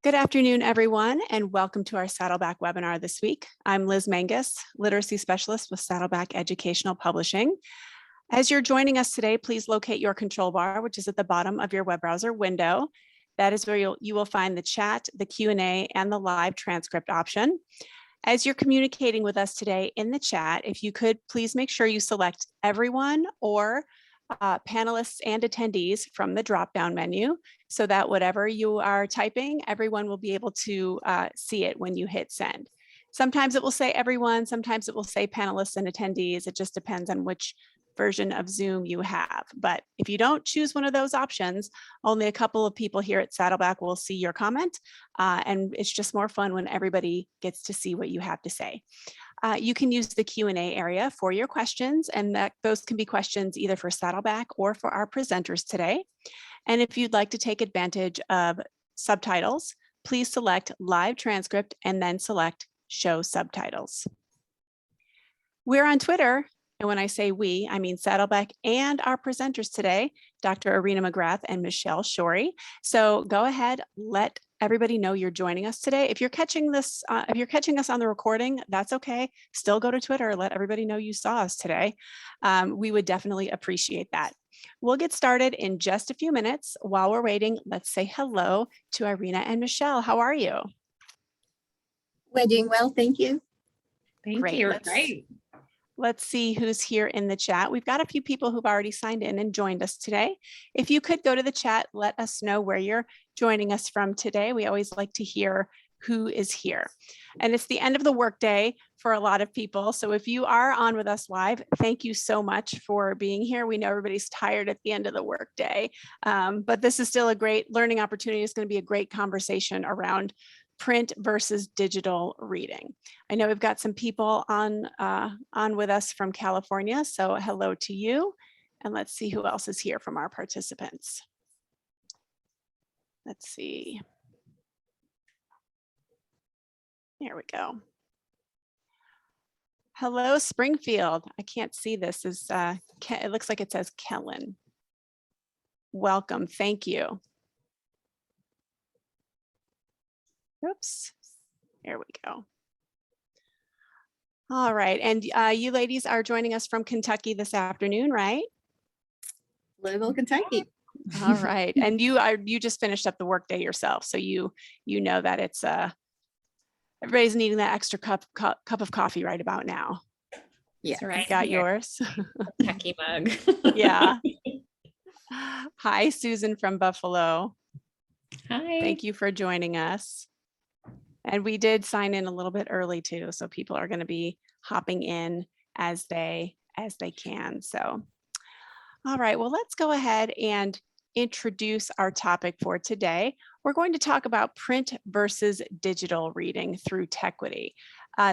Good afternoon, everyone, and welcome to our Saddleback webinar this week. I'm Liz Mangus, Literacy Specialist with Saddleback Educational Publishing. As you're joining us today, please locate your control bar, which is at the bottom of your web browser window. That is where you will find the chat, the Q&A, and the live transcript option. As you're communicating with us today in the chat, if you could please make sure you select everyone or panelists and attendees from the drop-down menu so that whatever you are typing, everyone will be able to see it when you hit send. Sometimes it will say everyone, sometimes it will say panelists and attendees. It just depends on which version of Zoom you have. But if you don't choose one of those options, only a couple of people here at Saddleback will see your comment. And it's just more fun when everybody gets to see what you have to say. You can use the Q&A area for your questions, and those can be questions either for Saddleback or for our presenters today. And if you'd like to take advantage of subtitles, please select live transcript and then select show subtitles. We're on Twitter, and when I say we, I mean Saddleback and our presenters today, Dr. Arena McGrath and Michelle Shorey. So go ahead, let everybody know you're joining us today. If you're catching this, if you're catching us on the recording, that's okay. Still go to Twitter, let everybody know you saw us today. We would definitely appreciate that. We'll get started in just a few minutes. While we're waiting, let's say hello to Irina and Michelle. How are you? We're doing well, thank you. Thank you. Great. Let's see who's here in the chat. We've got a few people who've already signed in and joined us today. If you could go to the chat, let us know where you're joining us from today. We always like to hear who is here. And it's the end of the workday for a lot of people. So if you are on with us live, thank you so much for being here. We know everybody's tired at the end of the workday, but this is still a great learning opportunity. It's going to be a great conversation around print versus digital reading. I know we've got some people on with us from California, so hello to you. And let's see who else is here from our participants. Let's see. There we go. Hello, Springfield. I can't see this. It looks like it says Kellen. Welcome, thank you. Oops, there we go. All right, and you ladies are joining us from Kentucky this afternoon, right? Louisville, Kentucky. All right, and you just finished up the workday yourself, so you know that it's everybody's needing that extra cup of coffee right about now. Yeah, right. You got yours. Techie mug. Yeah. Hi, Susan from Buffalo. Hi. Thank you for joining us. And we did sign in a little bit early too, so people are going to be hopping in as they can. So, all right, well, let's go ahead and introduce our topic for today. We're going to talk about print versus digital reading through Techquity.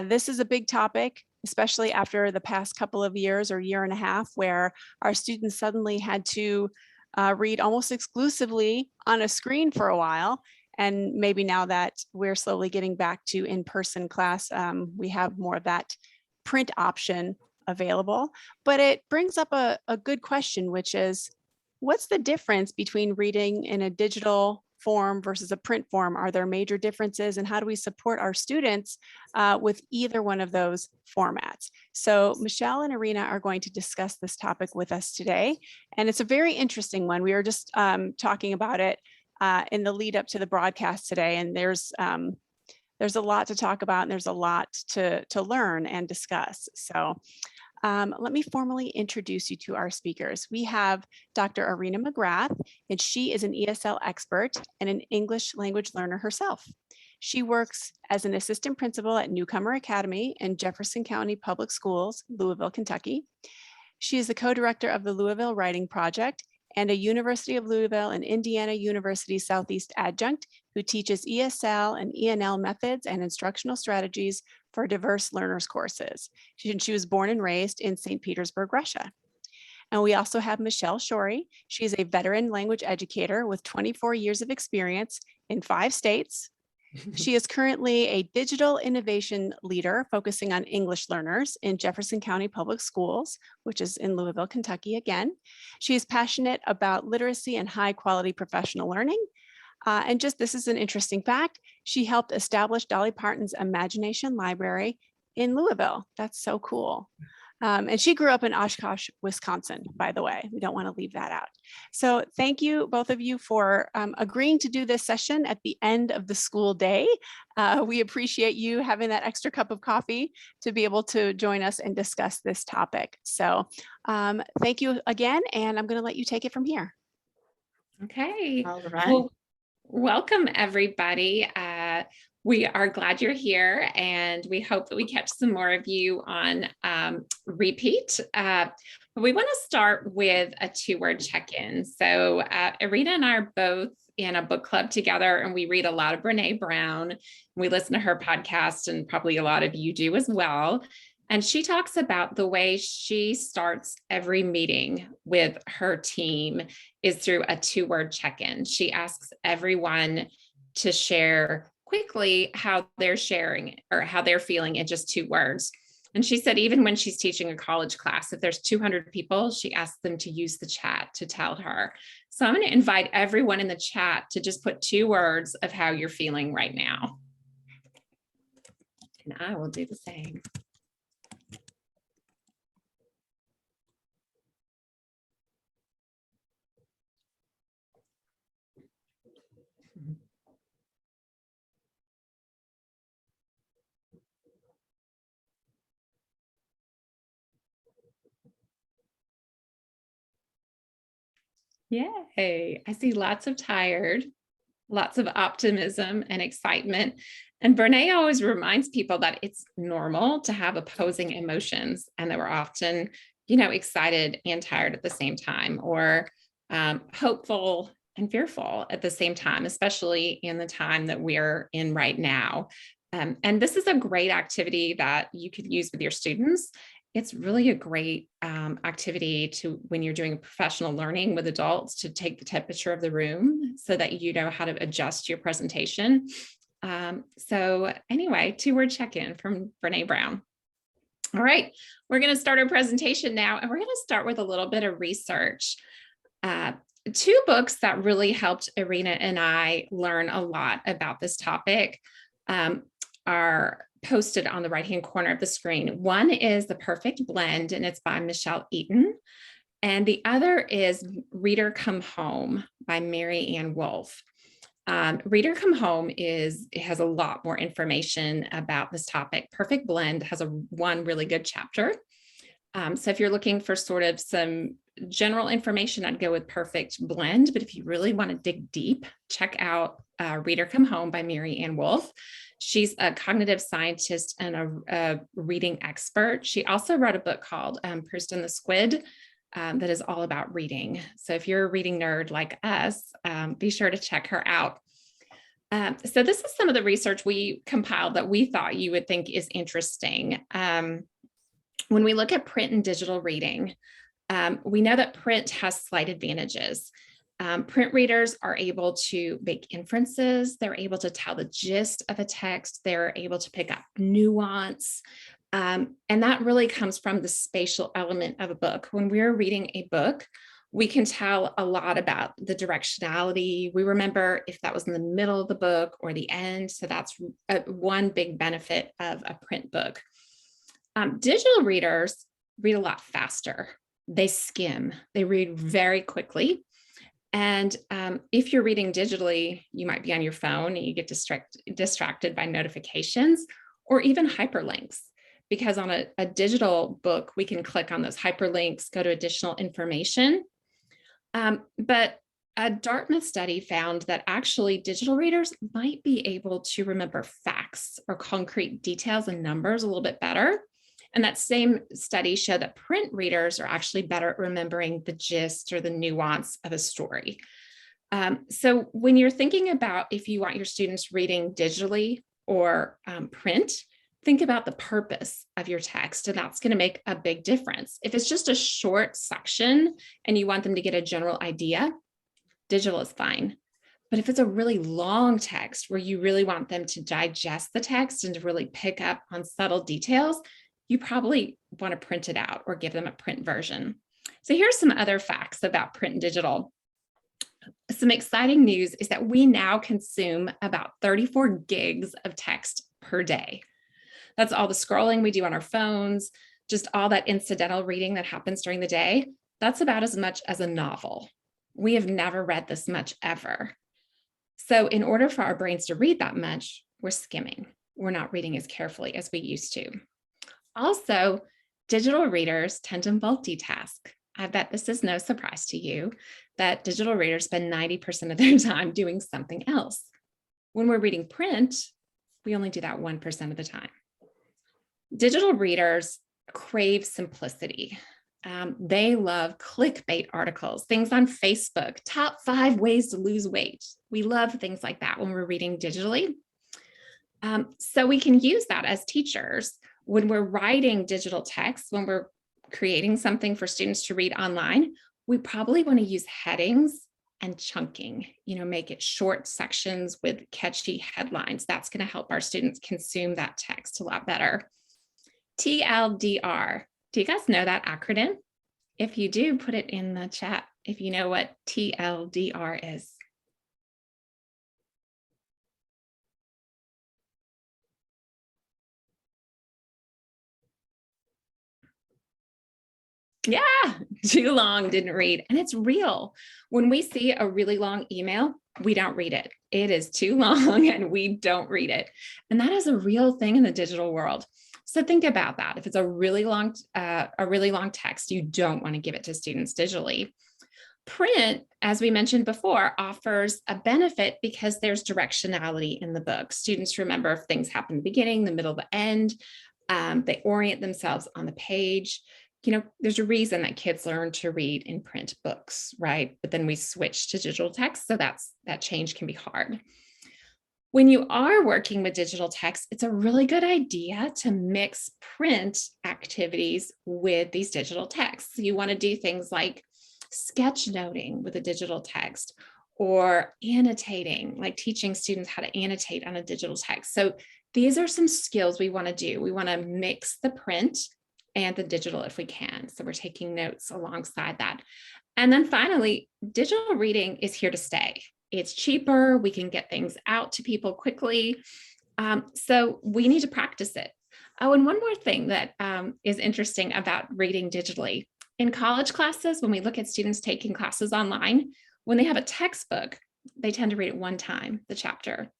This is a big topic, especially after the past couple of years or year and a half, where our students suddenly had to read almost exclusively on a screen for a while. And maybe now that we're slowly getting back to in-person class, we have more of that print option available. But it brings up a good question, which is, what's the difference between reading in a digital form versus a print form? Are there major differences, and how do we support our students with either one of those formats? So Michelle and Arena are going to discuss this topic with us today, and it's a very interesting one. We were just talking about it in the lead up to the broadcast today, and there's a lot to talk about, and there's a lot to learn and discuss. So let me formally introduce you to our speakers. We have Dr. Arena McGrath, and she is an ESL expert and an English language learner herself. She works as an assistant principal at Newcomer Academy in Jefferson County Public Schools, Louisville, Kentucky. She is the co-director of the Louisville Writing Project and a University of Louisville and Indiana University Southeast adjunct who teaches ESL and ENL methods and instructional strategies for diverse learners courses. She was born and raised in St. Petersburg, Russia. And we also have Michelle Shorey. She's a veteran language educator with 24 years of experience in 5 states. She is currently a digital innovation leader focusing on English learners in Jefferson County Public Schools, which is in Louisville, Kentucky again. She is passionate about literacy and high quality professional learning. And just this is an interesting fact. She helped establish Dolly Parton's Imagination Library in Louisville. That's so cool. And she grew up in Oshkosh, Wisconsin, by the way. We don't want to leave that out. So thank you, both of you, for agreeing to do this session at the end of the school day. We appreciate you having that extra cup of coffee to be able to join us and discuss this topic. So thank you again, and I'm going to let you take it from here. Okay. All right. Well, welcome everybody. We are glad you're here, and we hope that we catch some more of you on repeat. But we want to start with a two-word check-in. So Irina and I are both in a book club together, and we read a lot of Brené Brown. We listen to her podcast, and probably a lot of you do as well. And she talks about the way she starts every meeting with her team is through a two-word check-in. She asks everyone to share quickly how they're sharing or how they're feeling in just 2 words. And she said, even when she's teaching a college class, if there's 200 people, she asks them to use the chat to tell her. So I'm going to invite everyone in the chat to just put 2 words of how you're feeling right now. And I will do the same. Yay. I see lots of tired, lots of optimism and excitement. And Brené always reminds people that it's normal to have opposing emotions, and that we're often, excited and tired at the same time, or hopeful and fearful at the same time, especially in the time that we're in right now. And this is a great activity that you could use with your students. It's really a great activity to, when you're doing professional learning with adults, to take the temperature of the room so that you know how to adjust your presentation. So anyway, two-word check-in from Brené Brown. All right, we're going to start our presentation now, and we're going to start with a little bit of research. 2 books that really helped Irina and I learn a lot about this topic are posted on the right-hand corner of the screen. One is The Perfect Blend, and it's by Michelle Eaton. And the other is Reader Come Home by Mary Ann Wolfe. Reader Come Home has a lot more information about this topic. Perfect Blend has one really good chapter. So if you're looking for sort of some general information, I'd go with Perfect Blend. But if you really want to dig deep, check out Reader Come Home by Mary Ann Wolfe. She's a cognitive scientist and a reading expert. She also wrote a book called Proust and the Squid that is all about reading. So if you're a reading nerd like us, be sure to check her out. So this is some of the research we compiled that we thought you would think is interesting. When we look at print and digital reading, we know that print has slight advantages. Print readers are able to make inferences. They're able to tell the gist of a text. They're able to pick up nuance. And that really comes from the spatial element of a book. When we're reading a book, we can tell a lot about the directionality. We remember if that was in the middle of the book or the end. So that's one big benefit of a print book. Digital readers read a lot faster. They skim. They read very quickly. And if you're reading digitally, you might be on your phone and you get distracted by notifications or even hyperlinks, because on a digital book, we can click on those hyperlinks, go to additional information. But a Dartmouth study found that actually digital readers might be able to remember facts or concrete details and numbers a little bit better. And that same study showed that print readers are actually better at remembering the gist or the nuance of a story. So when you're thinking about if you want your students reading digitally or print, think about the purpose of your text, and that's going to make a big difference. If it's just a short section and you want them to get a general idea, digital is fine. But if it's a really long text where you really want them to digest the text and to really pick up on subtle details, you probably want to print it out or give them a print version. So here's some other facts about print and digital. Some exciting news is that we now consume about 34 gigs of text per day. That's all the scrolling we do on our phones, just all that incidental reading that happens during the day. That's about as much as a novel. We have never read this much ever. So in order for our brains to read that much, we're skimming. We're not reading as carefully as we used to. Also, digital readers tend to multitask. I bet this is no surprise to you that digital readers spend 90% of their time doing something else. When we're reading print, we only do that 1% of the time. Digital readers crave simplicity. They love clickbait articles, things on Facebook, top 5 ways to lose weight. We love things like that when we're reading digitally. So we can use that as teachers when we're writing digital text, when we're creating something for students to read online. We probably want to use headings and chunking, make it short sections with catchy headlines. That's going to help our students consume that text a lot better. TLDR. Do you guys know that acronym? If you do, put it in the chat if you know what TLDR is. Yeah, too long, didn't read. And it's real. When we see a really long email, we don't read it. It is too long and we don't read it. And that is a real thing in the digital world. So think about that. If it's a really long text, you don't want to give it to students digitally. Print, as we mentioned before, offers a benefit because there's directionality in the book. Students remember if things happen in the beginning, the middle, the end. They orient themselves on the page. There's a reason that kids learn to read in print books, right? But then we switch to digital text, so that change can be hard. When you are working with digital text, it's a really good idea to mix print activities with these digital texts. You want to do things like sketchnoting with a digital text or annotating, like teaching students how to annotate on a digital text. So these are some skills we want to do. We want to mix the print and the digital if we can. So we're taking notes alongside that. And then finally, digital reading is here to stay. It's cheaper. We can get things out to people quickly. So we need to practice it. Oh, and one more thing that is interesting about reading digitally. In college classes, when we look at students taking classes online, when they have a textbook, they tend to read it one time, the chapter.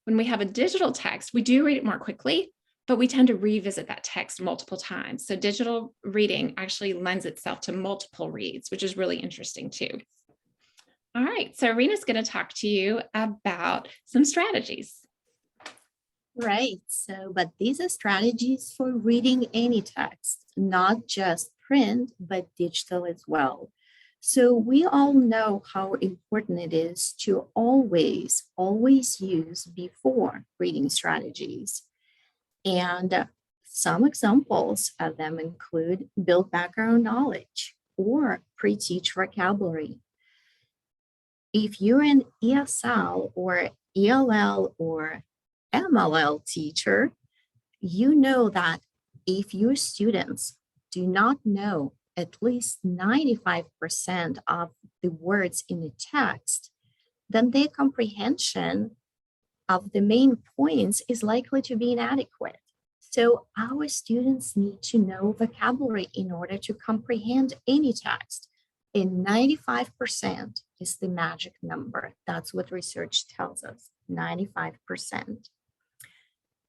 When we have a digital text, we do read it more quickly, but we tend to revisit that text multiple times. So digital reading actually lends itself to multiple reads, which is really interesting too. All right, so Rena's going to talk to you about some strategies. Right. But these are strategies for reading any text, not just print, but digital as well. So we all know how important it is to always use before reading strategies. And some examples of them include build background knowledge or pre-teach vocabulary. If you're an ESL or ELL or MLL teacher, you know that if your students do not know at least 95% of the words in the text, then their comprehension of the main points is likely to be inadequate. So our students need to know vocabulary in order to comprehend any text. And 95% is the magic number. That's what research tells us, 95%.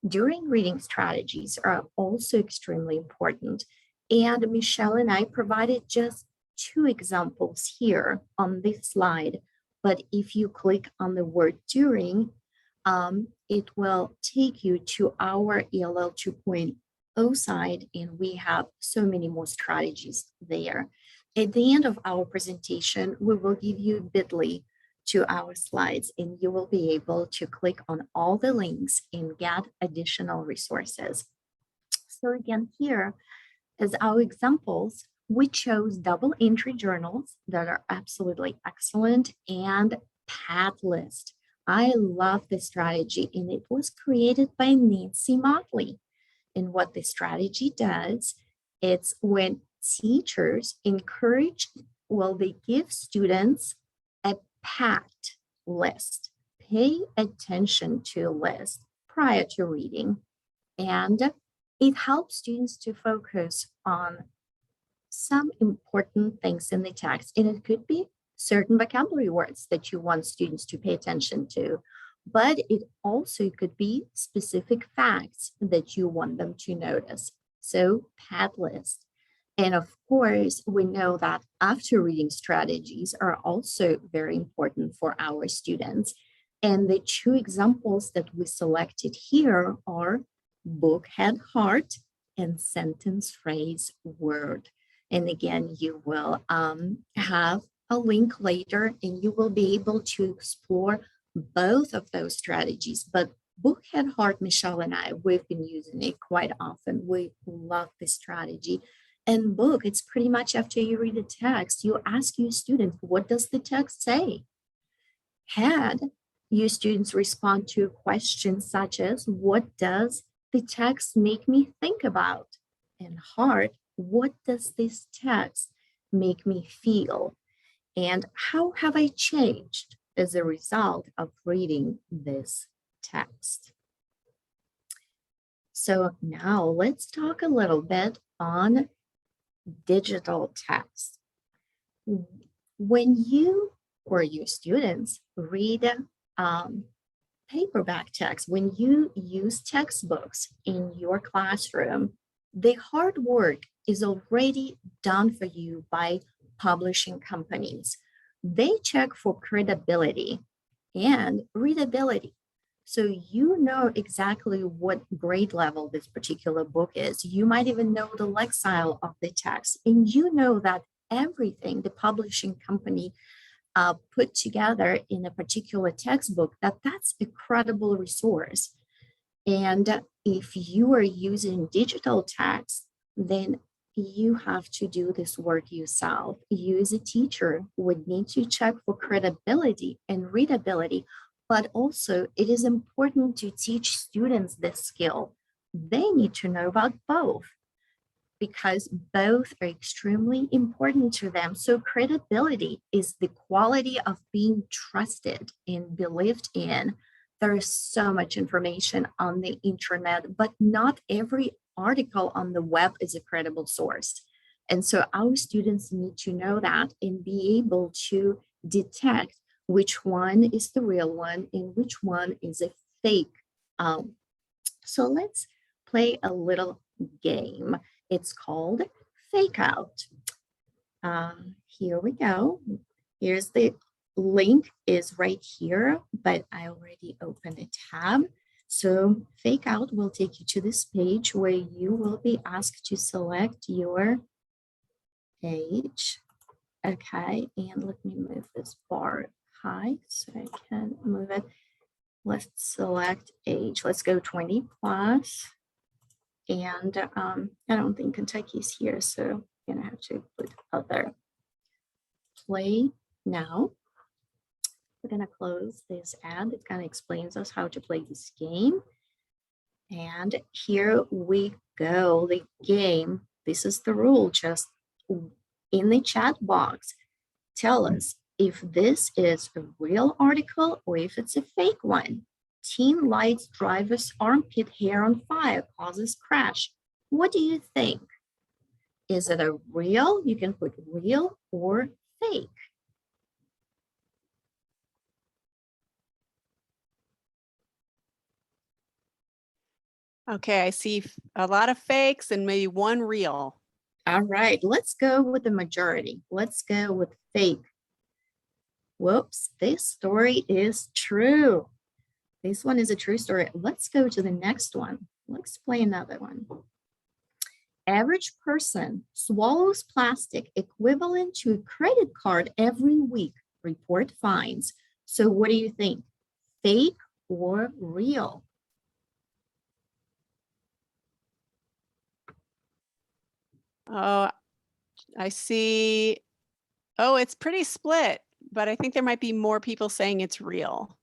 During reading strategies are also extremely important. And Michelle and I provided just 2 examples here on this slide. But if you click on the word during, it will take you to our ELL 2.0 side, and we have so many more strategies there. At the end of our presentation, we will give you bit.ly to our slides, and you will be able to click on all the links and get additional resources. So again, here, as our examples, we chose double entry journals that are absolutely excellent and Padlist. I love this strategy, and it was created by Nancy Motley. And what the strategy does, it's when teachers encourage, they give students a packed list. Pay attention to a list prior to reading, and it helps students to focus on some important things in the text. And it could be certain vocabulary words that you want students to pay attention to, but it also could be specific facts that you want them to notice. So, pad list. And of course, we know that after reading strategies are also very important for our students. And the two examples that we selected here are book, head, heart, and sentence, phrase, word. And again, you will have a link later and you will be able to explore both of those strategies. But book, head, heart, Michelle and I, we've been using it quite often. We love this strategy. And book, it's pretty much after you read the text, you ask your students, what does the text say? Head, your students respond to questions such as, what does the text make me think about? And heart, what does this text make me feel? And how have I changed as a result of reading this text? So now let's talk a little bit on digital text. When you or your students read paperback text, when you use textbooks in your classroom, the hard work is already done for you by publishing companies. They check for credibility and readability. So you know exactly what grade level this particular book is. You might even know the lexile of the text, and you know that everything the publishing company put together in a particular textbook, that's a credible resource. And if you are using digital text, then you have to do this work yourself. You as a teacher would need to check for credibility and readability, but also it is important to teach students this skill. They need to know about both because both are extremely important to them. So credibility is the quality of being trusted and believed in. There is so much information on the internet, but not every article on the web is a credible source. And so our students need to know that and be able to detect which one is the real one and which one is a fake. So let's play a little game. It's called Fake Out. Here we go. Here's the link is right here, but I already opened a tab. So Fake Out will take you to this page where you will be asked to select your age. Okay, and let me move this bar high so I can move it. Let's select age. Let's go 20 plus. And I don't think Kentucky's here, so I'm gonna have to put other. Play now. We're gonna close this ad. It kind of explains us how to play this game. And here we go, the game. This is the rule, just in the chat box. Tell us if this is a real article or if it's a fake one. Teen lights driver's armpit hair on fire, causes crash. What do you think? Is it a real? You can put real or fake. Okay, I see a lot of fakes and maybe one real. All right, let's go with the majority. Let's go with fake. Whoops, this story is true. This one is a true story. Let's go to the next one. Let's play another one. Average person swallows plastic equivalent to a credit card every week, report finds. So what do you think? Fake or real? Oh, I see. Oh, it's pretty split, but I think there might be more people saying it's real.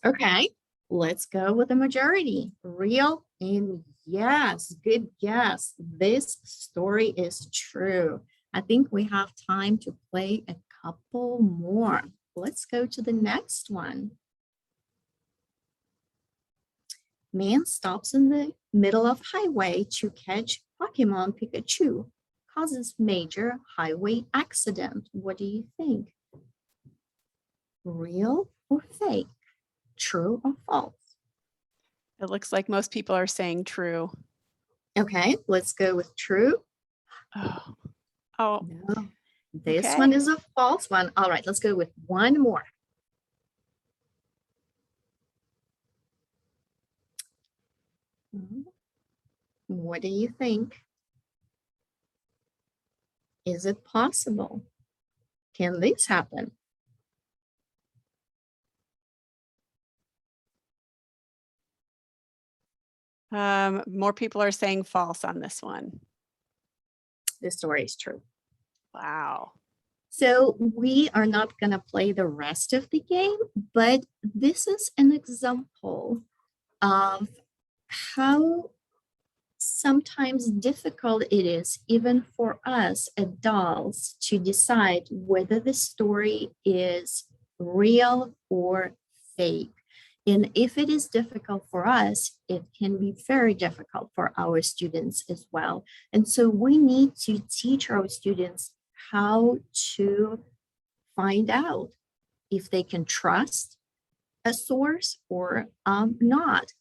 Okay, let's go with the majority. Real, and yes, good guess. This story is true. I think we have time to play a couple more. let's go to the next one. Man stops in the middle of highway to catch Pokemon Pikachu, causes major highway accident. What do you think? Real or fake? True or false? It looks like most people are saying true. Okay, let's go with true. Oh, oh, No, this okay. one is a false one. All right, let's go with one more. What do you think? Is it possible? Can this happen? More people are saying false on this one. The story is true. Wow. So we are not going to play the rest of the game, but this is an example of how sometimes difficult it is, even for us adults, to decide whether the story is real or fake. And if it is difficult for us, it can be very difficult for our students as well. And so we need to teach our students how to find out if they can trust a source or not.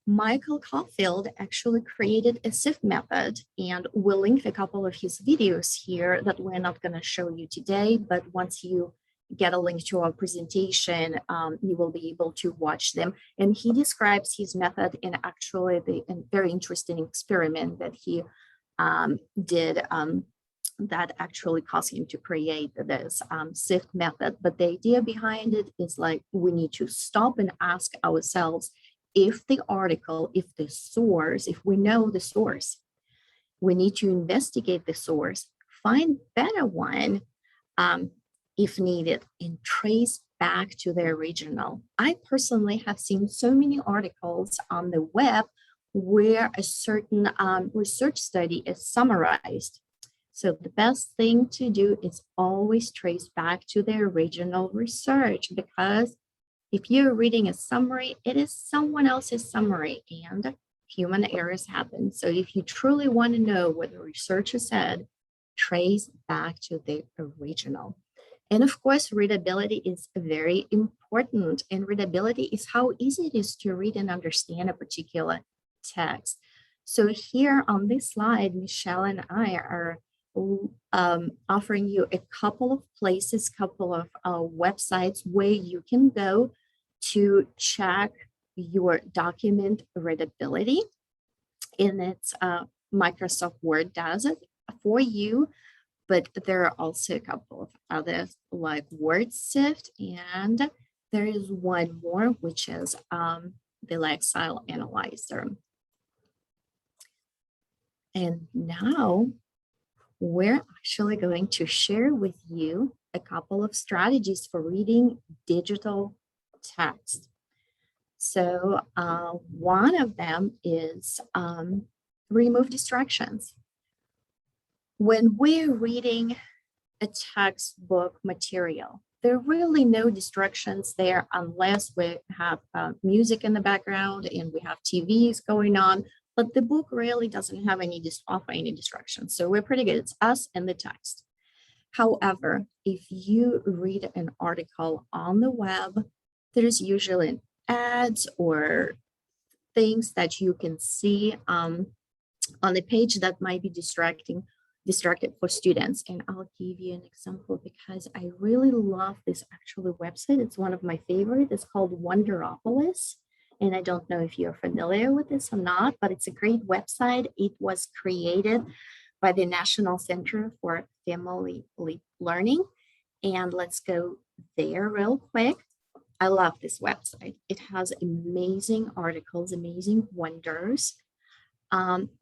Michael Caulfield actually created a SIFT method, and we'll link a couple of his videos here that we're not going to show you today, but once you get a link to our presentation, you will be able to watch them. And he describes his method in actually a very interesting experiment that he did that actually caused him to create this SIFT method. But the idea behind it is like we need to stop and ask ourselves if the article, if the source, if we know the source, we need to investigate the source, find better one if needed, and trace back to the original. I personally have seen so many articles on the web where a certain research study is summarized. So the best thing to do is always trace back to the original research, because if you're reading a summary, it is someone else's summary and human errors happen. So if you truly want to know what the researcher said, trace back to the original. And of course, readability is very important. And readability is how easy it is to read and understand a particular text. So here on this slide, Michelle and I are offering you a couple of places, couple of websites where you can go to check your document readability. And it's Microsoft Word does it for you, but there are also a couple of others like WordSift, and there is one more, which is the Lexile Analyzer. And now we're actually going to share with you a couple of strategies for reading digital text. So one of them is remove distractions. When we're reading a textbook material, there are really no distractions there unless we have music in the background and we have TVs going on. But the book really doesn't have any distractions. So we're pretty good. It's us and the text. However, if you read an article on the web, there's usually ads or things that you can see on the page that might be distracted for students. And I'll give you an example because I really love this actually website. It's one of my favorites. It's called Wonderopolis. And I don't know if you're familiar with this or not, but it's a great website. It was created by the National Center for Family Learning. And let's go there real quick. I love this website. It has amazing articles, amazing wonders,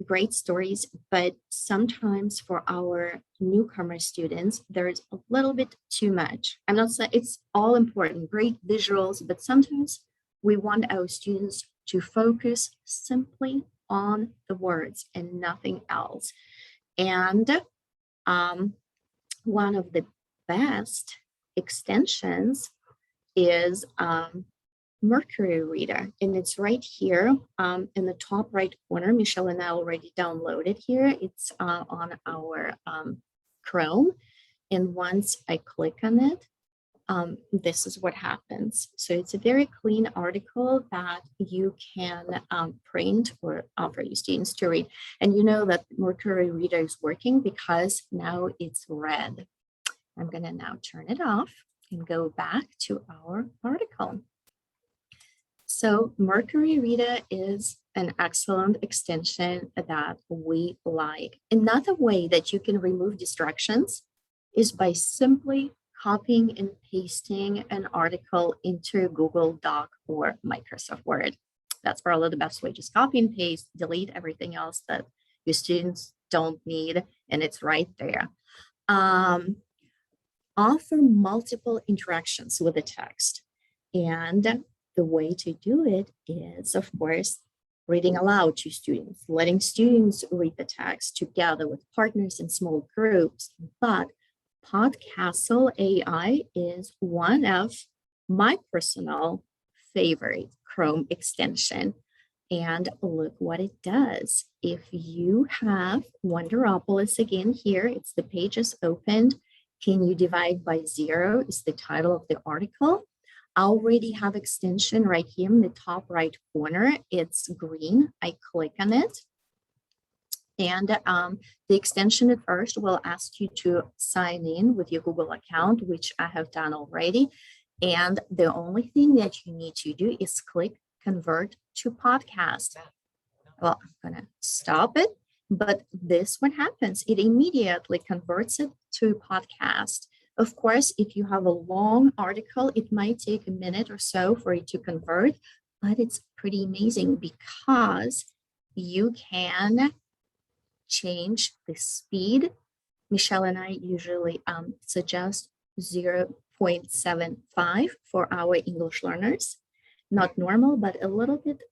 great stories, but sometimes for our newcomer students, there's a little bit too much. I'm not saying it's all important, great visuals, but sometimes we want our students to focus simply on the words and nothing else. And one of the best extensions is Mercury Reader, and it's right here in the top right corner. Michelle and I already downloaded here. It's on our Chrome, and once I click on it, this is what happens. So it's a very clean article that you can print or offer your students to read. And you know that Mercury Reader is working because now it's red. I'm going to now turn it off and go back to our article. So Mercury Reader is an excellent extension that we like. Another way that you can remove distractions is by simply copying and pasting an article into Google Doc or Microsoft Word. That's probably the best way. Just copy and paste, delete everything else that your students don't need, and it's right there. Offer multiple interactions with the text. And the way to do it is, of course, reading aloud to students, letting students read the text together with partners in small groups. But Podcastle AI is one of my personal favorite Chrome extension. And look what it does. If you have Wonderopolis again here, it's the page is opened. Can you divide by 0 is the title of the article. I already have extension right here in the top right corner. It's green. I click on it. And the extension at first will ask you to sign in with your Google account, which I have done already. And the only thing that you need to do is click convert to podcast. Well, I'm going to stop it. But this what happens, it immediately converts it to podcast. Of course, if you have a long article, it might take a minute or so for it to convert, but it's pretty amazing because you can change the speed. Michelle and I usually suggest 0.75 for our English learners. Not normal, but a little bit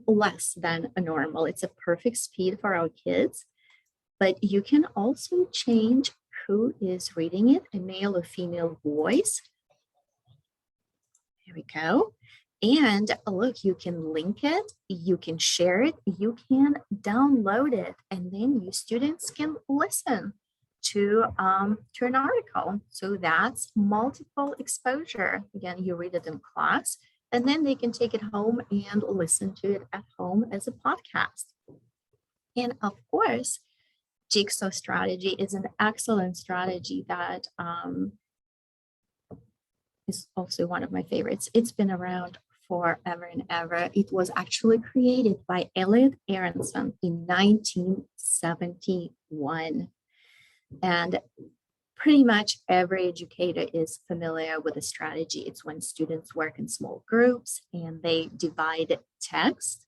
less than a normal. It's a perfect speed for our kids. But you can also change who is reading it, a male or female voice. There we go. And look, you can link it, you can share it, you can download it, and then your students can listen to an article. So that's multiple exposure. Again, you read it in class, and then they can take it home and listen to it at home as a podcast. And of course, Jigsaw strategy is an excellent strategy that is also one of my favorites. It's been around forever and ever. It was actually created by Elliot Aronson in 1971. And pretty much every educator is familiar with the strategy. It's when students work in small groups and they divide text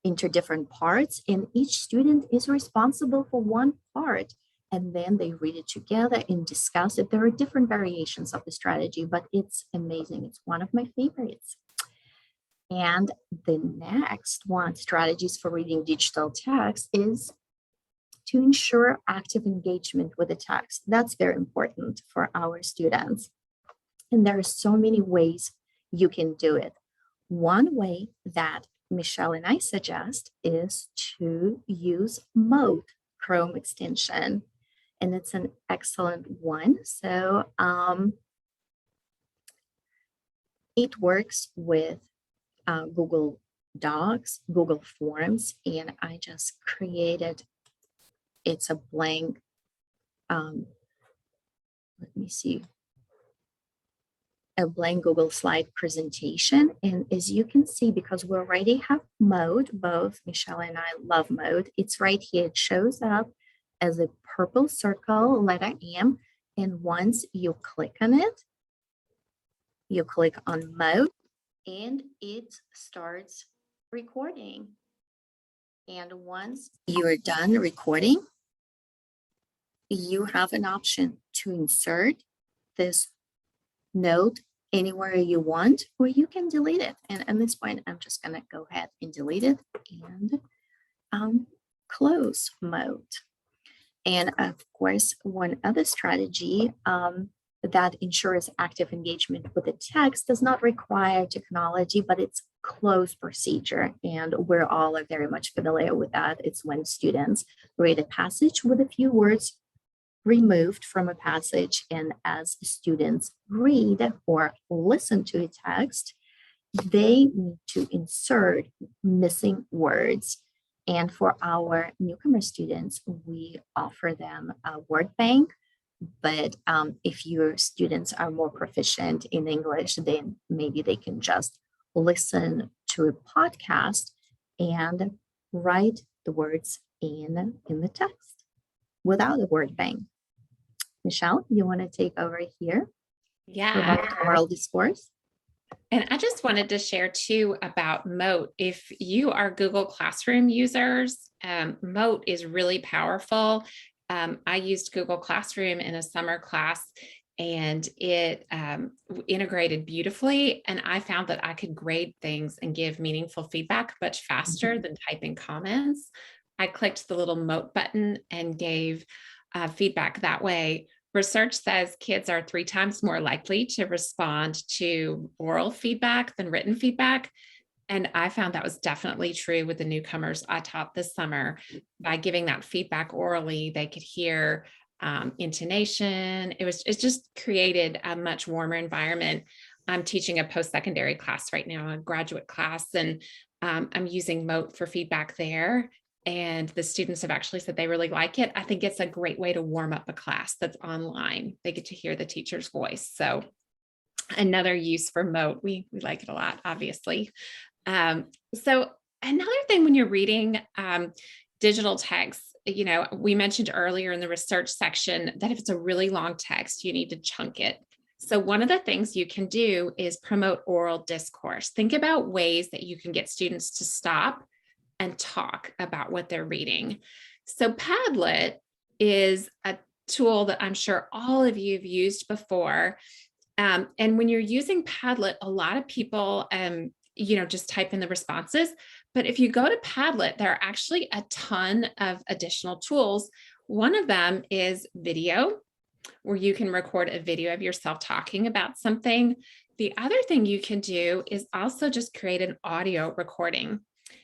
into different parts, and each student is responsible for one part. And then they read it together and discuss it. There are different variations of the strategy, but it's amazing. It's one of my favorites. And the next one, strategies for reading digital text, is to ensure active engagement with the text. That's very important for our students. And there are so many ways you can do it. One way that Michelle and I suggest is to use Moat Chrome extension. And it's an excellent one. So it works with Google Docs, Google Forms, and I just created, it's a blank, let me see, a blank Google slide presentation. And as you can see, because we already have Moat, both Michelle and I love Moat, it's right here. It shows up as a purple circle, letter M. And once you click on it, you click on Moat, and it starts recording. And once you're done recording, you have an option to insert this note anywhere you want, or you can delete it. And at this point, I'm just going to go ahead and delete it and close Moat. And of course, one other strategy that ensures active engagement with the text does not require technology, but it's close procedure. And we're all are very much familiar with that. It's when students read a passage with a few words removed from a passage. And as students read or listen to a text, they need to insert missing words. And for our newcomer students, we offer them a word bank. But if your students are more proficient in English, then maybe they can just listen to a podcast and write the words in the text without a word bank. Michelle, you want to take over here? Yeah. About oral discourse? And I just wanted to share too about Moat. If you are Google Classroom users, Moat is really powerful. I used Google Classroom in a summer class and it integrated beautifully. And I found that I could grade things and give meaningful feedback much faster than typing comments. I clicked the little Moat button and gave feedback that way. Research says kids are 3 times more likely to respond to oral feedback than written feedback. And I found that was definitely true with the newcomers I taught this summer. By giving that feedback orally, they could hear intonation. It just created a much warmer environment. I'm teaching a post-secondary class right now, a graduate class, and I'm using Moat for feedback there. And the students have actually said they really like it. I think it's a great way to warm up a class that's online. They get to hear the teacher's voice. So another use for Moat, we like it a lot, obviously. So another thing when you're reading digital text, we mentioned earlier in the research section that if it's a really long text, you need to chunk it. So one of the things you can do is promote oral discourse. Think about ways that you can get students to stop and talk about what they're reading. So Padlet is a tool that I'm sure all of you have used before. And when you're using Padlet, a lot of people, just type in the responses. But if you go to Padlet, there are actually a ton of additional tools. One of them is video, where you can record a video of yourself talking about something. The other thing you can do is also just create an audio recording.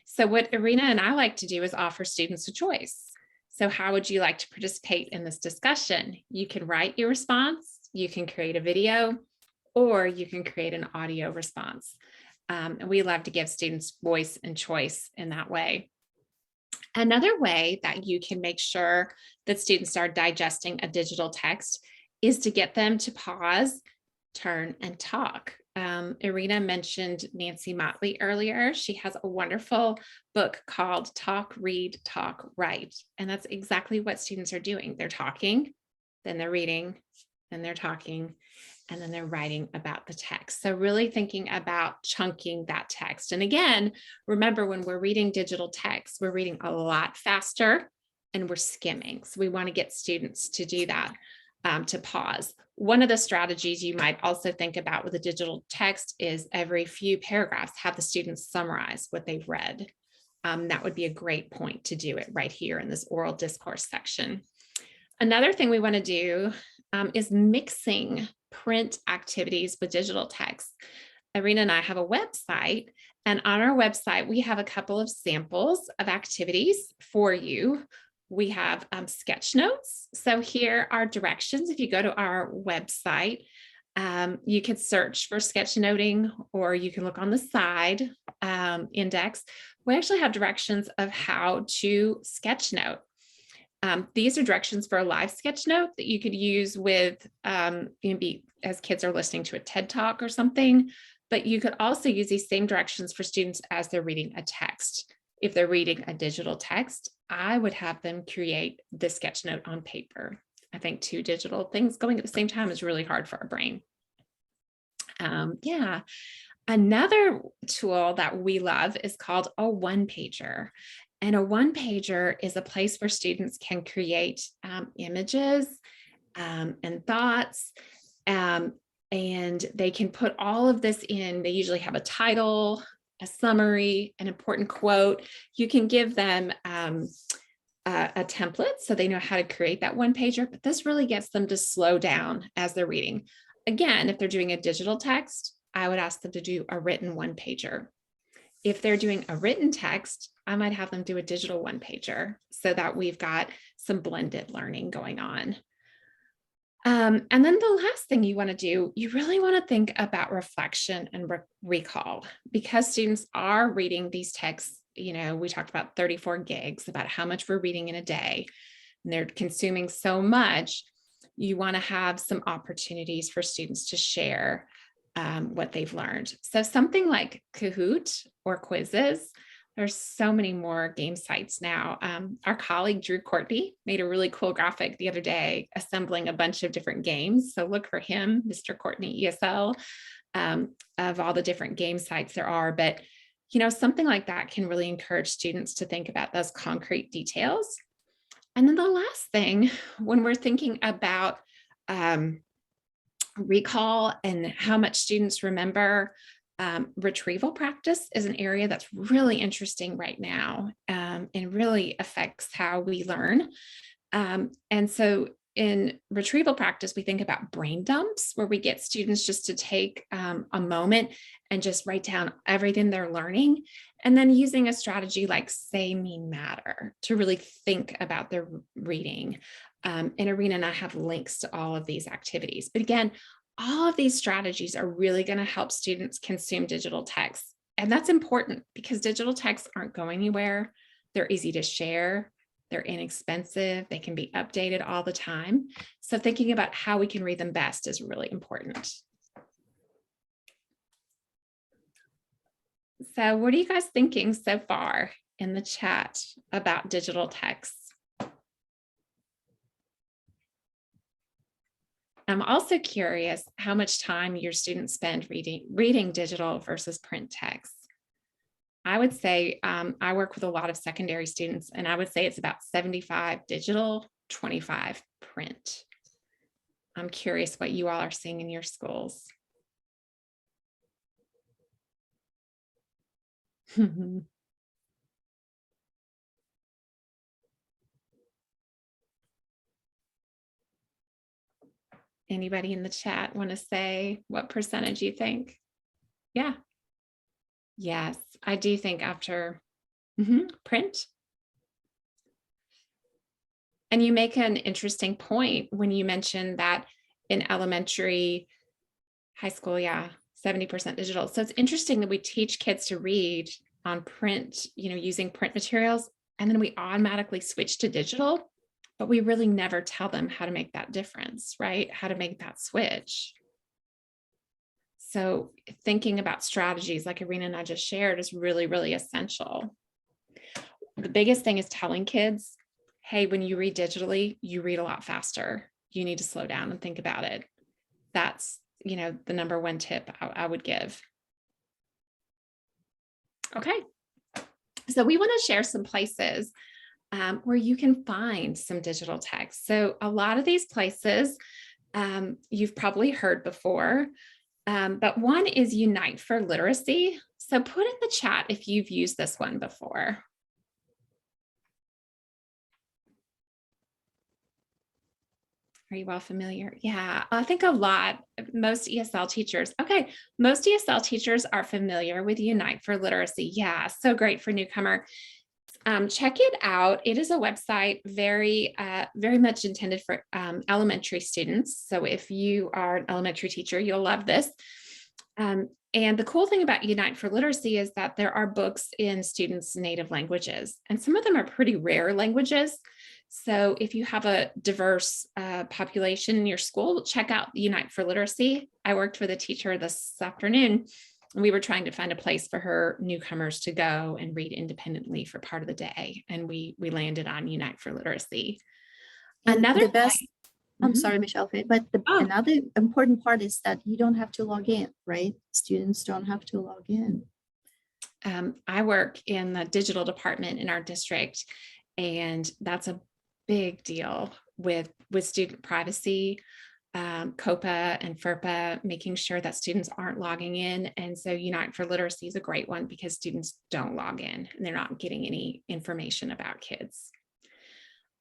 So what Irina and I like to do is offer students a choice. So how would you like to participate in this discussion? You can write your response, you can create a video, or you can create an audio response. And we love to give students voice and choice in that way. Another way that you can make sure that students are digesting a digital text is to get them to pause, turn, and talk. Irina mentioned Nancy Motley earlier. She has a wonderful book called Talk, Read, Talk, Write. And that's exactly what students are doing. They're talking, then they're reading, then they're talking, and then they're writing about the text. So really thinking about chunking that text. And again, remember when we're reading digital text, we're reading a lot faster and we're skimming. So we want to get students to do that, to pause. One of the strategies you might also think about with a digital text is every few paragraphs, have the students summarize what they've read. That would be a great point to do it right here in this oral discourse section. Another thing we want to do is mixing print activities with digital text. Irina and I have a website, and on our website, we have a couple of samples of activities for you. We have sketch notes. So here are directions. If you go to our website, you can search for sketchnoting, or you can look on the side index. We actually have directions of how to sketchnote. These are directions for a live sketch note that you could use with, as kids are listening to a TED Talk or something, but you could also use these same directions for students as they're reading a text. If they're reading a digital text, I would have them create the sketch note on paper. I think 2 digital things going at the same time is really hard for our brain. Another tool that we love is called a one-pager. And a one-pager is a place where students can create images and thoughts, and they can put all of this in. They usually have a title, a summary, an important quote. You can give them a template so they know how to create that one pager, but this really gets them to slow down as they're reading. Again, if they're doing a digital text, I would ask them to do a written one pager. If they're doing a written text, I might have them do a digital one pager so that we've got some blended learning going on. And then the last thing you want to do, you really want to think about reflection and recall, because students are reading these texts. We talked about 34 gigs, about how much we're reading in a day, and they're consuming so much. You want to have some opportunities for students to share what they've learned. So something like Kahoot or quizzes. There's so many more game sites now. Our colleague, Drew Courtney, made a really cool graphic the other day, assembling a bunch of different games. So look for him, Mr. Courtney ESL, of all the different game sites there are. But, something like that can really encourage students to think about those concrete details. And then the last thing, when we're thinking about recall and how much students remember, retrieval practice is an area that's really interesting right now, and really affects how we learn. And so in retrieval practice, we think about brain dumps, where we get students just to take a moment and just write down everything they're learning, and then using a strategy like say, mean, matter to really think about their reading. In Arena and I have links to all of these activities. But again, all of these strategies are really going to help students consume digital texts. And that's important because digital texts aren't going anywhere. They're easy to share. They're inexpensive. They can be updated all the time. So thinking about how we can read them best is really important. So what are you guys thinking so far in the chat about digital texts? I'm also curious how much time your students spend reading digital versus print text. I would say I work with a lot of secondary students, and I would say it's about 75 digital, 25 print. I'm curious what you all are seeing in your schools. Anybody in the chat want to say what percentage you think? Yeah. Yes, I do think after print. And you make an interesting point when you mention that in elementary, high school, 70% digital. So it's interesting that we teach kids to read on print, using print materials, and then we automatically switch to digital, but we really never tell them how to make that difference, right? How to make that switch. So thinking about strategies like Arena and I just shared is really, really essential. The biggest thing is telling kids, hey, when you read digitally, you read a lot faster. You need to slow down and think about it. That's, the number one tip I would give. Okay. So we want to share some places where you can find some digital text. So a lot of these places you've probably heard before. But one is Unite for Literacy. So put in the chat if you've used this one before. Are you all familiar? Yeah, I think a lot, most ESL teachers. Okay, most ESL teachers are familiar with Unite for Literacy. Yeah, so great for newcomer. Check it out. It is a website very much intended for elementary students. So if you are an elementary teacher, you'll love this. And the cool thing about Unite for Literacy is that there are books in students' native languages, and some of them are pretty rare languages. So if you have a diverse population in your school, check out Unite for Literacy. I worked with a teacher this afternoon. We were trying to find a place for her newcomers to go and read independently for part of the day. And we landed on Unite for Literacy. And another the best, place, I'm sorry, Michelle, but another important part is that you don't have to log in, right? Students don't have to log in. I work in the digital department in our district, and that's a big deal with student privacy. COPA and FERPA, making sure that students aren't logging in. And so Unite for Literacy is a great one because students don't log in and they're not getting any information about kids.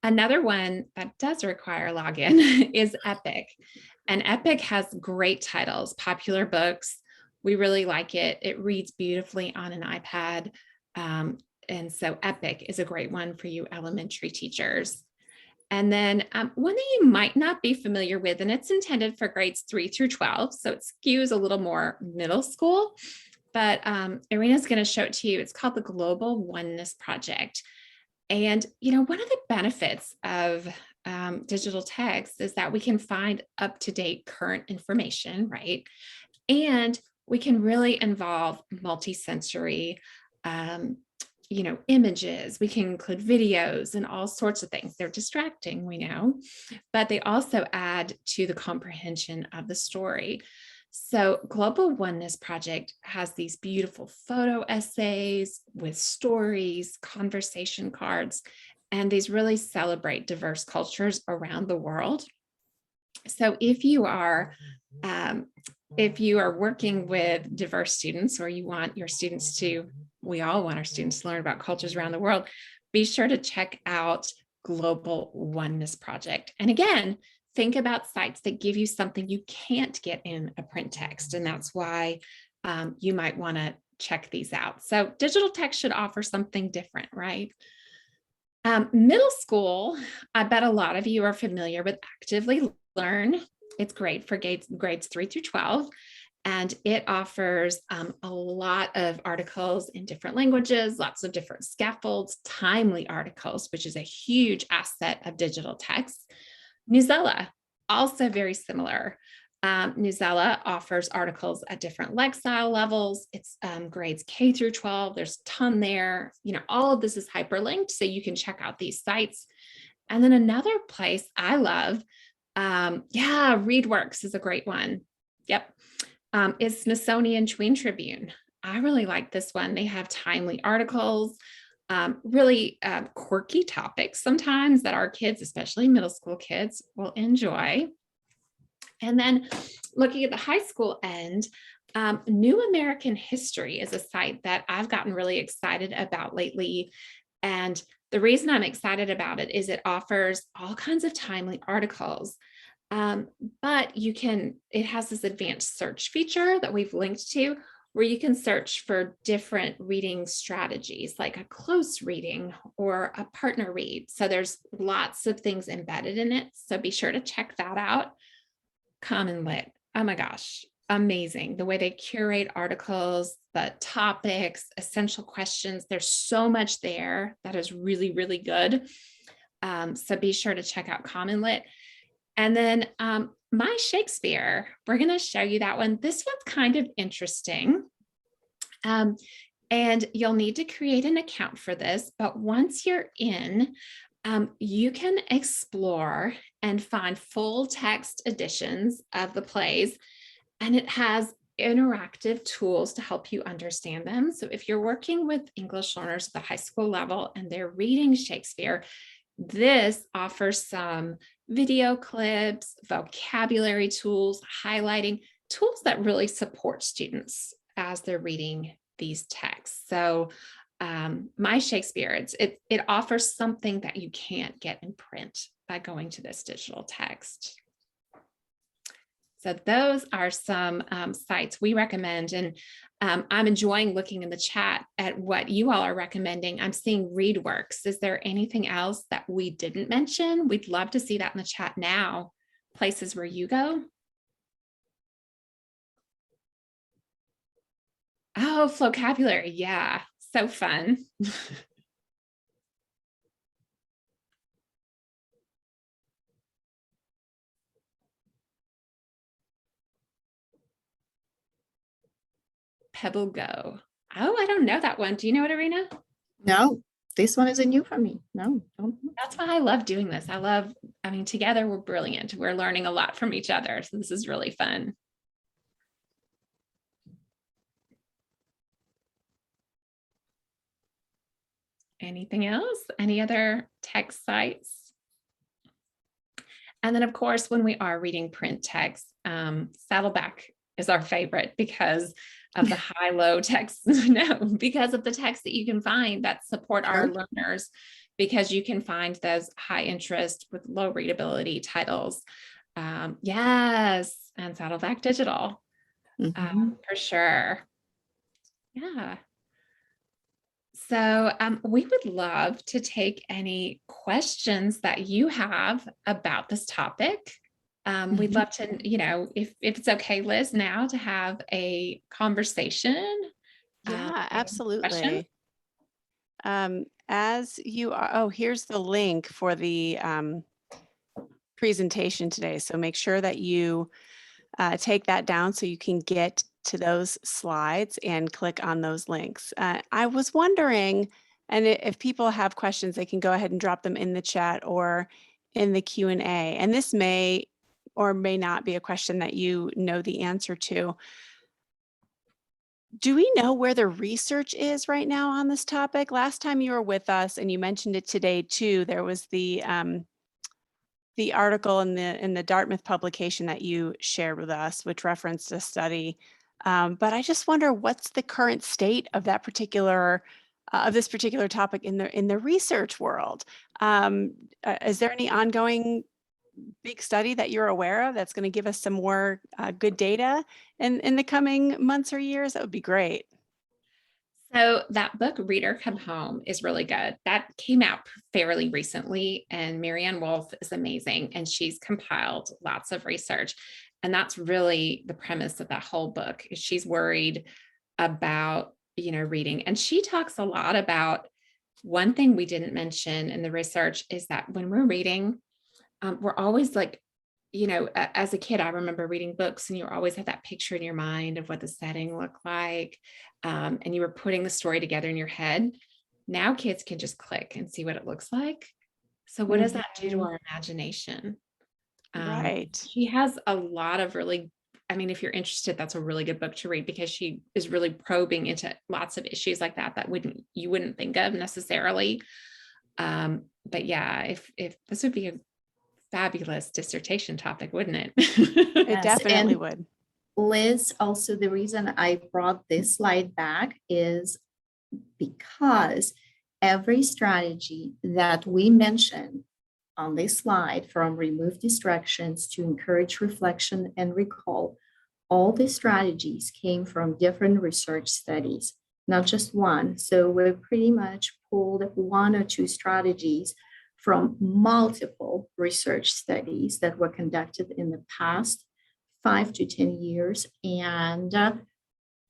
Another one that does require login is Epic. And Epic has great titles, popular books. We really like it. It reads beautifully on an iPad. And so Epic is a great one for you elementary teachers. And then one that you might not be familiar with, and it's intended for grades 3 through 12. So it skews a little more middle school, but Irina's going to show it to you. It's called the Global Oneness Project. And, one of the benefits of digital text is that we can find up-to-date current information, right? And we can really involve multi-sensory, images. We can include videos and all sorts of things. They're distracting, we know, but they also add to the comprehension of the story. So Global Oneness Project has these beautiful photo essays with stories, conversation cards, and these really celebrate diverse cultures around the world. So if you are working with diverse students, or you want your students to, we all want our students to learn about cultures around the world, be sure to check out Global Oneness Project. And again, think about sites that give you something you can't get in a print text. And that's why you might want to check these out. So digital text should offer something different, right? Middle school, I bet a lot of you are familiar with Actively Learn. It's great for grades 3 through 12. And it offers a lot of articles in different languages, lots of different scaffolds, timely articles, which is a huge asset of digital text. Newsela, also very similar. Newsela offers articles at different lexile levels. It's grades K through 12. There's a ton there. All of this is hyperlinked, so you can check out these sites. And then another place I love, ReadWorks is a great one. Yep. Is Smithsonian Tween Tribune. I really like this one. They have timely articles, really quirky topics sometimes that our kids, especially middle school kids, will enjoy. And then looking at the high school end, New American History is a site that I've gotten really excited about lately. And the reason I'm excited about it is it offers all kinds of timely articles. But it has this advanced search feature that we've linked to, where you can search for different reading strategies, like a close reading or a partner read. So there's lots of things embedded in it. So be sure to check that out. Common Lit. Oh my gosh, amazing. The way they curate articles, the topics, essential questions. There's so much there that is really, really good. So be sure to check out Common Lit. And then My Shakespeare, we're going to show you that one. This one's kind of interesting. And you'll need to create an account for this. But once you're in, you can explore and find full text editions of the plays. And it has interactive tools to help you understand them. So if you're working with English learners at the high school level and they're reading Shakespeare, this offers some video clips, vocabulary tools, highlighting tools that really support students as they're reading these texts. So My Shakespeare, it offers something that you can't get in print by going to this digital text. So those are some sites we recommend. And I'm enjoying looking in the chat at what you all are recommending. I'm seeing ReadWorks. Is there anything else that we didn't mention? We'd love to see that in the chat now. Places where you go. Oh, vocabulary. Yeah, so fun. Pebble Go. Oh, I don't know that one. Do you know it, Irina? No, this one isn't new for me. No, don't know. That's why I love doing this. Together we're brilliant. We're learning a lot from each other. So this is really fun. Anything else? Any other text sites? And then, of course, when we are reading print text, Saddleback is our favorite because of the high-low text. No, because of the text that you can find that support our learners because you can find those high interest with low readability titles. Yes, and Saddleback Digital, for sure. Yeah. So we would love to take any questions that you have about this topic. We'd love to, if it's okay, Liz, now to have a conversation. Yeah, Questions? absolutely. As you are, oh, here's the link for the presentation today. So make sure that you take that down so you can get to those slides and click on those links. I was wondering, and if people have questions, they can go ahead and drop them in the chat or in the Q&A. And this may or may not be a question that you know the answer to. Do we know where the research is right now on this topic? Last time you were with us, and you mentioned it today too, there was the article in the Dartmouth publication that you shared with us, which referenced a study. But I just wonder, what's the current state of that particular of this particular topic in the research world? Is there any ongoing big study that you're aware of that's going to give us some more good data in the coming months or years? That would be great. So that book, Reader Come Home, is really good. That came out fairly recently, and Marianne Wolf is amazing, and she's compiled lots of research. And that's really the premise of that whole book. Is she's worried about, reading. And she talks a lot about, one thing we didn't mention in the research is that when we're reading, we're always like, as a kid, I remember reading books and you always had that picture in your mind of what the setting looked like. And you were putting the story together in your head. Now kids can just click and see what it looks like. So what does that do to our imagination? Right. She has a lot of really, if you're interested, that's a really good book to read, because she is really probing into lots of issues like that you wouldn't think of necessarily. But yeah, if this would be a fabulous dissertation topic, wouldn't it? It Yes, definitely and would. Liz, also the reason I brought this slide back is because every strategy that we mention on this slide, from remove distractions to encourage reflection and recall, all these strategies came from different research studies, not just one. So we pretty much pulled one or two strategies from multiple research studies that were conducted in the past 5 to 10 years. And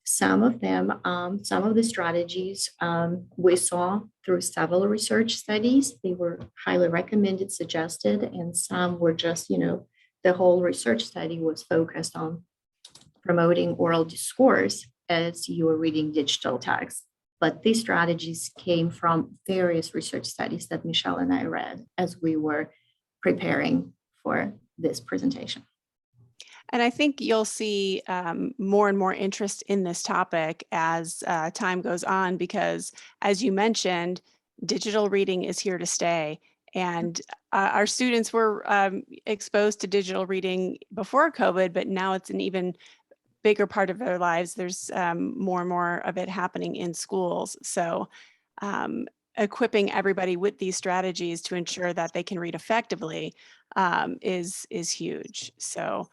some of the strategies we saw through several research studies. They were highly recommended, suggested, and some were just, the whole research study was focused on promoting oral discourse as you were reading digital text. But these strategies came from various research studies that Michelle and I read as we were preparing for this presentation. And I think you'll see more and more interest in this topic as time goes on, because as you mentioned, digital reading is here to stay. And our students were exposed to digital reading before COVID, but now it's an even bigger part of their lives. There's more and more of it happening in schools. So equipping everybody with these strategies to ensure that they can read effectively is huge. So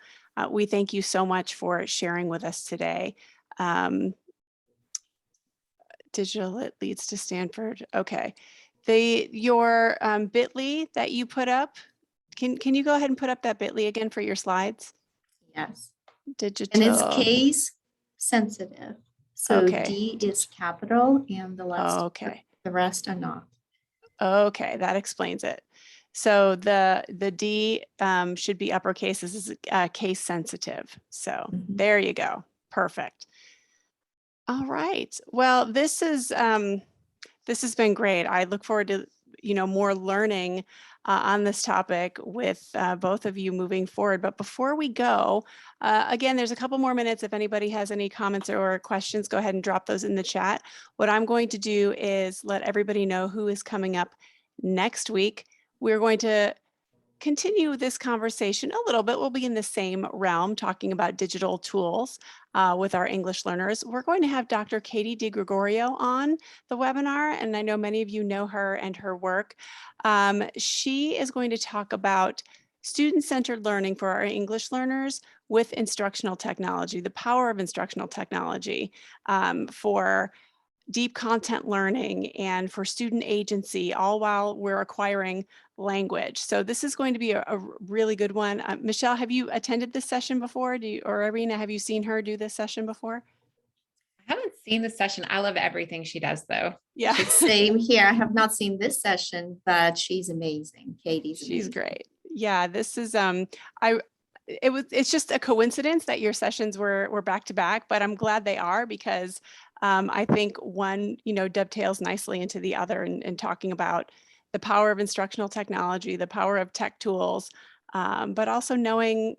we thank you so much for sharing with us today. Digital, it leads to Stanford. Okay. Your bit.ly that you put up, can you go ahead and put up that bit.ly again for your slides? Yes. Digital. And it's case sensitive. So Okay. D is capital and the rest are not. Okay, that explains it. So the D should be uppercase. This is case sensitive. So there you go. Perfect. All right. Well, this has been great. I look forward to more learning on this topic with both of you moving forward. But before we go, again, there's a couple more minutes. If anybody has any comments or questions, go ahead and drop those in the chat. What I'm going to do is let everybody know who is coming up next week. We're going to continue this conversation a little bit. We'll be in the same realm talking about digital tools with our English learners. We're going to have Dr. Katie DiGregorio on the webinar, and I know many of you know her and her work. She is going to talk about student-centered learning for our English learners with instructional technology, the power of instructional technology for deep content learning and for student agency, all while we're acquiring language. So this is going to be a really good one. Michelle, have you attended this session before? Or Irina, have you seen her do this session before? I haven't seen the session. I love everything she does, though. Yeah, Same here. I have not seen this session, but she's amazing. Katie's she's amazing. great. Yeah, this is it's just a coincidence that your sessions were back to back, but I'm glad they are because I think one, dovetails nicely into the other and talking about the power of instructional technology, the power of tech tools, but also knowing,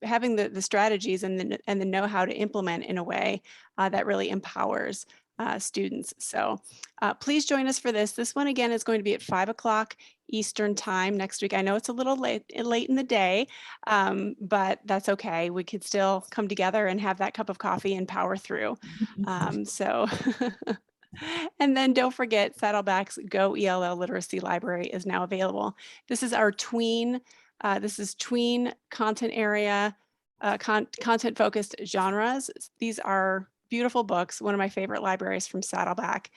having the strategies and the know-how to implement in a way that really empowers students. So please join us for this. This one again is going to be at 5 o'clock Eastern time next week. I know it's a little late in the day, but that's okay. We could still come together and have that cup of coffee and power through. And then don't forget, Saddleback's Go ELL Literacy Library is now available. This is our tween. This is tween content area, content focused genres. These are beautiful books, one of my favorite libraries from Saddleback,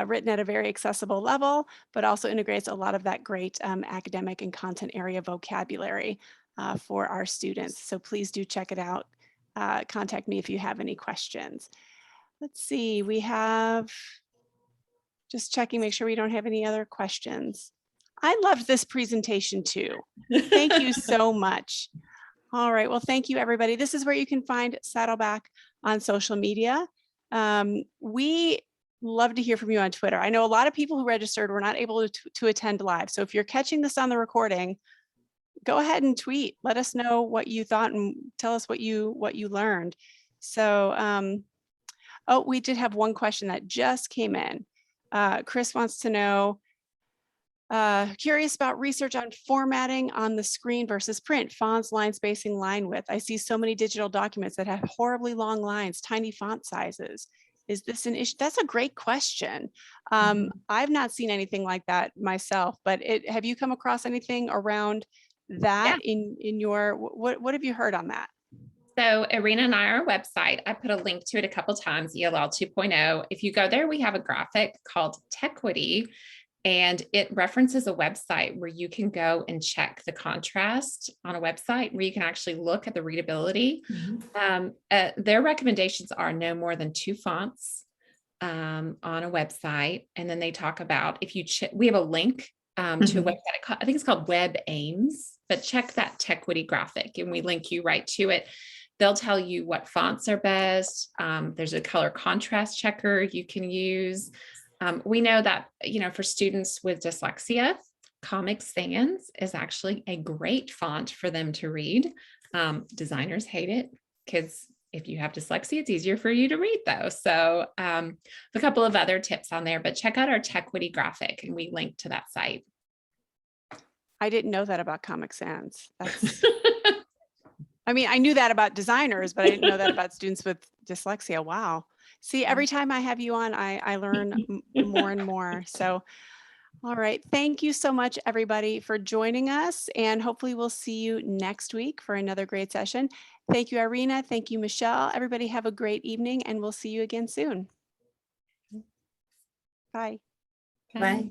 written at a very accessible level, but also integrates a lot of that great academic and content area vocabulary for our students. So please do check it out. Contact me if you have any questions. Let's see, we have, just checking, make sure we don't have any other questions. I loved this presentation too. Thank you so much. All right, well, thank you, everybody. This is where you can find Saddleback on social media. We love to hear from you on Twitter. I know a lot of people who registered were not able to attend live. So if you're catching this on the recording, go ahead and tweet. Let us know what you thought and tell us what you learned. So, oh, we did have one question that just came in. Chris wants to know, curious about research on formatting on the screen versus print, fonts, line spacing, line width. I see so many digital documents that have horribly long lines, tiny font sizes. Is this an issue? That's a great question. I've not seen anything like that myself, but have you come across anything around that in your, what have you heard on that? So Irina and I, our website, I put a link to it a couple times, ELL 2.0. If you go there, we have a graphic called Techquity, and it references a website where you can go and check the contrast on a website where you can actually look at the readability. Their recommendations are no more than 2 fonts on a website. And then they talk about, if you we have a link to a website, I think it's called Web Aims, but check that Techquity graphic and we link you right to it. They'll tell you what fonts are best. There's a color contrast checker you can use. We know that, for students with dyslexia, Comic Sans is actually a great font for them to read. Designers hate it. Kids, if you have dyslexia, it's easier for you to read though. So a couple of other tips on there, but check out our Techquity graphic and we link to that site. I didn't know that about Comic Sans. That's I mean, I knew that about designers, but I didn't know that about students with dyslexia. Wow. See, every time I have you on, I learn more and more. So, all right. Thank you so much, everybody, for joining us. And hopefully we'll see you next week for another great session. Thank you, Irina. Thank you, Michelle. Everybody have a great evening and we'll see you again soon. Bye. Bye.